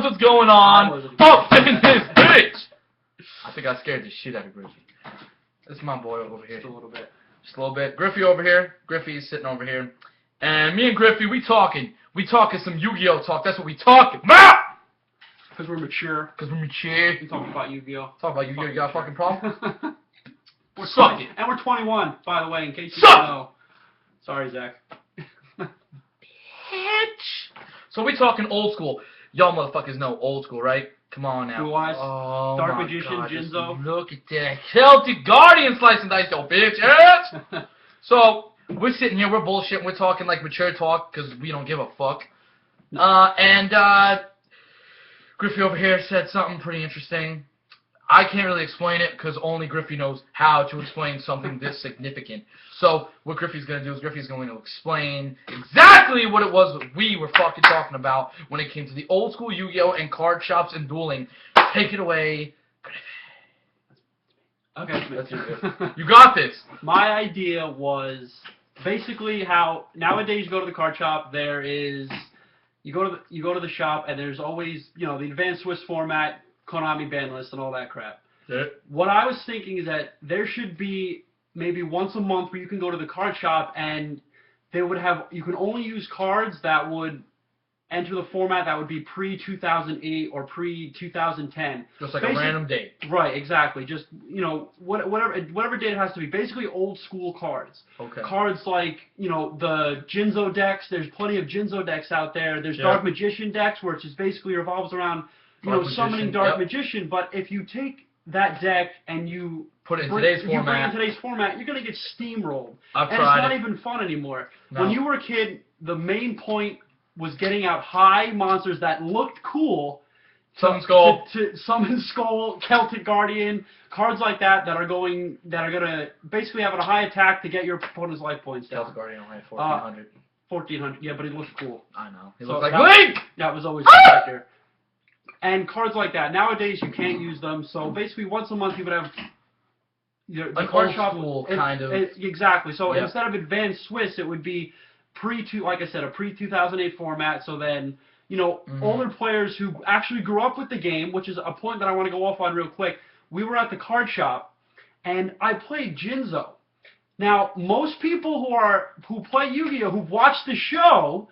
what's going on. Up in this bitch! I think I scared the shit out of Griffy. This is my boy over here. Just a little bit. Just a little bit. Griffy over here. Griffy's sitting over here. And me and Griffy, we talking. We talking some Yu-Gi-Oh talk. That's what we talking about! Because we're mature. Because we're mature. We talk about Yu-Gi-Oh. Talk about Yu-Gi-Oh. You got a fucking problem? We're Suck it. And we're 21, by the way, in case you Suck don't know. Sorry, Zach. Bitch. So we talking old school. Y'all motherfuckers know old school, right? Come on now. Blue Eyes, Oh Dark my Magician, God, Jinzo. Look at that. Celtic Guardian slice and dice, yo, bitch. Yes! So, we're sitting here, we're bullshitting, we're talking like mature talk, because we don't give a fuck. Griffy over here said something pretty interesting. I can't really explain it, because only Griffy knows how to explain something this significant. So, what Griffy's going to do is Griffy's going to explain exactly what it was that we were fucking talking about when it came to the old school Yu-Gi-Oh! And card shops and dueling. Take it away, Griffy. Okay, That's you got this. My idea was basically how nowadays you go to the card shop. There is you go to the shop and there's always the advanced Swiss format, Konami ban list, and all that crap. Yeah. What I was thinking is that there should be maybe once a month where you can go to the card shop and they would have you can only use cards that would enter the format that would be pre-2008 or pre-2010. Just like a random date. Right, exactly. Just, whatever date it has to be. Basically old school cards. Okay. Cards like, the Jinzo decks. There's plenty of Jinzo decks out there. There's Yeah. Dark Magician decks, where it just basically revolves around, summoning Dark Magician. But if you take that deck and you put it in today's format, you're going to get steamrolled. I've and tried it's not it. even fun anymore. No. When you were a kid, the main point was getting out high monsters that looked cool. Summon Skull. To Summon Skull, Celtic Guardian, cards like that that are gonna basically have a high attack to get your opponent's life points down. Celtic Guardian only had 1400. 1400, yeah, but he looks cool. I know. He So looks like that, Link! That was always the factor. And cards like that. Nowadays you can't use them, so basically once a month you would have the Like card old shop school, kind of. Exactly. So Yeah. instead of advanced Swiss, it would be like I said, a pre-2008 format. So then, older players who actually grew up with the game, which is a point that I want to go off on real quick. We were at the card shop, and I played Jinzo. Now, most people who play Yu-Gi-Oh, who've watched the show,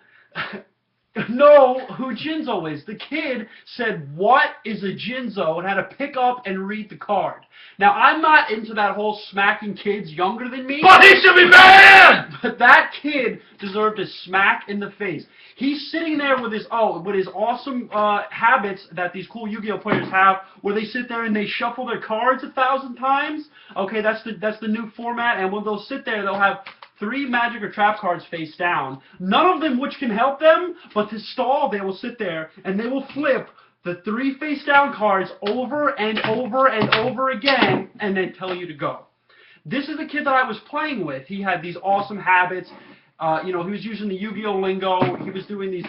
know who Jinzo is. The kid said, "What is a Jinzo?" and had to pick up and read the card. Now, I'm not into that whole smacking kids younger than me. But he should be banned! But that kid deserved a smack in the face. He's sitting there with his awesome habits that these cool Yu-Gi-Oh players have, where they sit there and they shuffle their cards 1,000 times. Okay, that's the new format, and when they'll sit there, they'll have 3 magic or trap cards face down. None of them which can help them, but to stall, they will sit there and they will flip the 3 face down cards over and over and over again and then tell you to go. This is the kid that I was playing with. He had these awesome habits. He was using the Yu-Gi-Oh lingo. He was doing these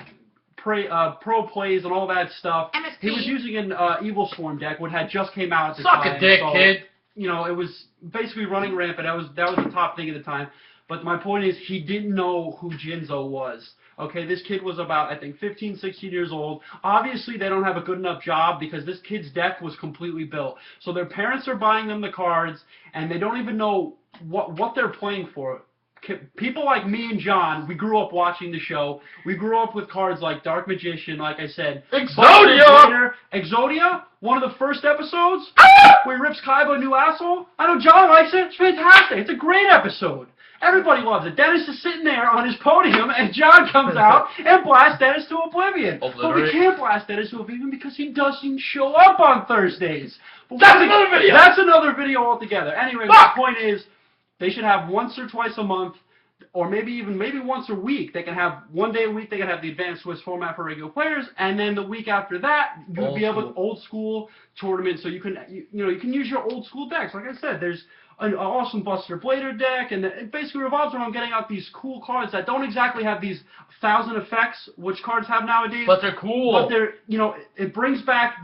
pro plays and all that stuff. MSP. He was using an Evil Swarm deck, which had just came out at the Suck time. a dick, so, kid. It was basically running rampant. That was the top thing at the time. But my point is, he didn't know who Jinzo was. Okay, this kid was about, I think, 15, 16 years old. Obviously, they don't have a good enough job because this kid's deck was completely built. So their parents are buying them the cards, and they don't even know what they're playing for. People like me and John, we grew up watching the show. We grew up with cards like Dark Magician, like I said. Exodia, one of the first episodes, where he rips Kaiba a new asshole. I know John likes it. It's fantastic. It's a great episode. Everybody loves it. Dennis is sitting there on his podium, and John comes out and blasts Dennis to oblivion. But we can't blast Dennis to oblivion because he doesn't show up on Thursdays. But that's another video. That's another video altogether. Anyway, my point is, they should have once or twice a month, or maybe once a week. They can have one day a week. They can have the advanced Swiss format for regular players, and then the week after that, you'll be able to old school tournament. So you can you can use your old school decks. Like I said, there's an awesome Buster Blader deck, and it basically revolves around getting out these cool cards that don't exactly have these 1,000 effects, which cards have nowadays. But they're cool. But they're, it brings back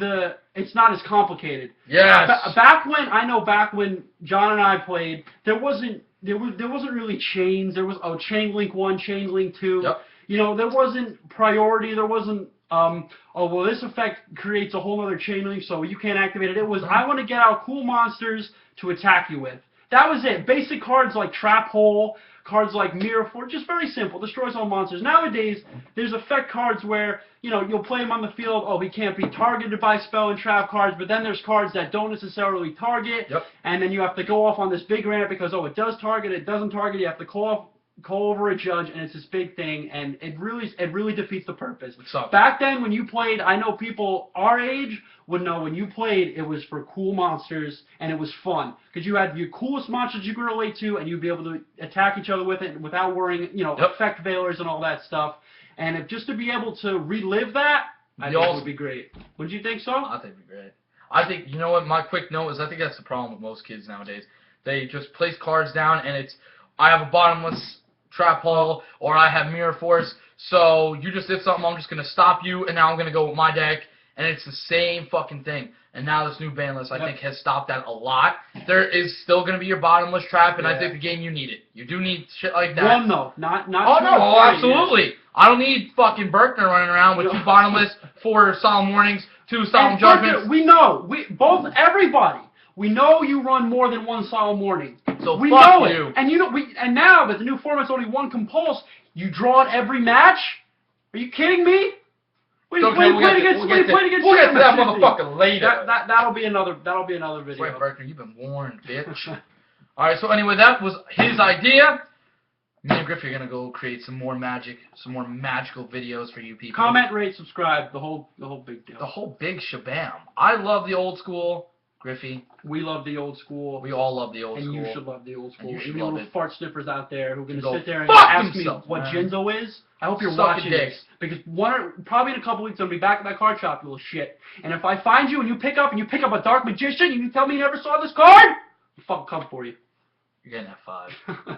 it's not as complicated. Yes. Back when John and I played, there wasn't really chains. There was Chain Link 1, Chain Link 2. Yep. There wasn't priority. There wasn't Oh, well, this effect creates a whole other chain link, so you can't activate it. It was, I want to get out cool monsters to attack you with. That was it. Basic cards like Trap Hole, cards like Mirror Force, just very simple. Destroys all monsters. Nowadays, there's effect cards where, you'll play him on the field. Oh, he can't be targeted by spell and trap cards, but then there's cards that don't necessarily target. Yep. And then you have to go off on this big rant because, it does target, it doesn't target. You have to call over a judge, and it's this big thing, and it really defeats the purpose. Back then, when you played, I know people our age would know when you played, it was for cool monsters, and it was fun because you had your coolest monsters you could relate to, and you'd be able to attack each other with it without worrying, effect veilers and all that stuff. And just to be able to relive that, I think would be great. Wouldn't you think so? I think it'd be great. I think, you know what, my quick note is I think that's the problem with most kids nowadays. They just place cards down, and it's, I have a bottomless Trap Hole, or I have Mirror Force, so you just did something, I'm just going to stop you, and now I'm going to go with my deck, and it's the same fucking thing. And now this new ban list, I think, has stopped that a lot. There is still going to be your bottomless trap, and I think the game, you need it. You do need shit like that. One, though, not oh, two. no, oh, absolutely. I don't need fucking Berkner running around with 2 bottomless, 4 solemn warnings, 2 solemn judgments. We know, everybody. We know you run more than 1 solemn warning. So we fuck know you. it. And now that the new format's only 1 compulse, you draw it every match? Are you kidding me? We'll get to that motherfucker later. That'll be another video. Wait, Berkner, you've been warned, bitch. Alright, so anyway, that was his idea. Me and Griffy are gonna go create some more magical videos for you people. Comment, rate, subscribe, the whole big deal. The whole big shabam. I love the old school. Griffy. We love the old school. We all love the old school. And you should love the old school. And you should Even love little it. fart sniffers out there who are going to sit there and fuck ask themselves, me what man. Jinzo is. I hope you're Suck watching this. Because probably in a couple weeks I'm going to be back at that card shop, you little shit. And if I find you and you pick up a Dark Magician and you tell me you never saw this card, I'll fucking come for you. You're getting that 5.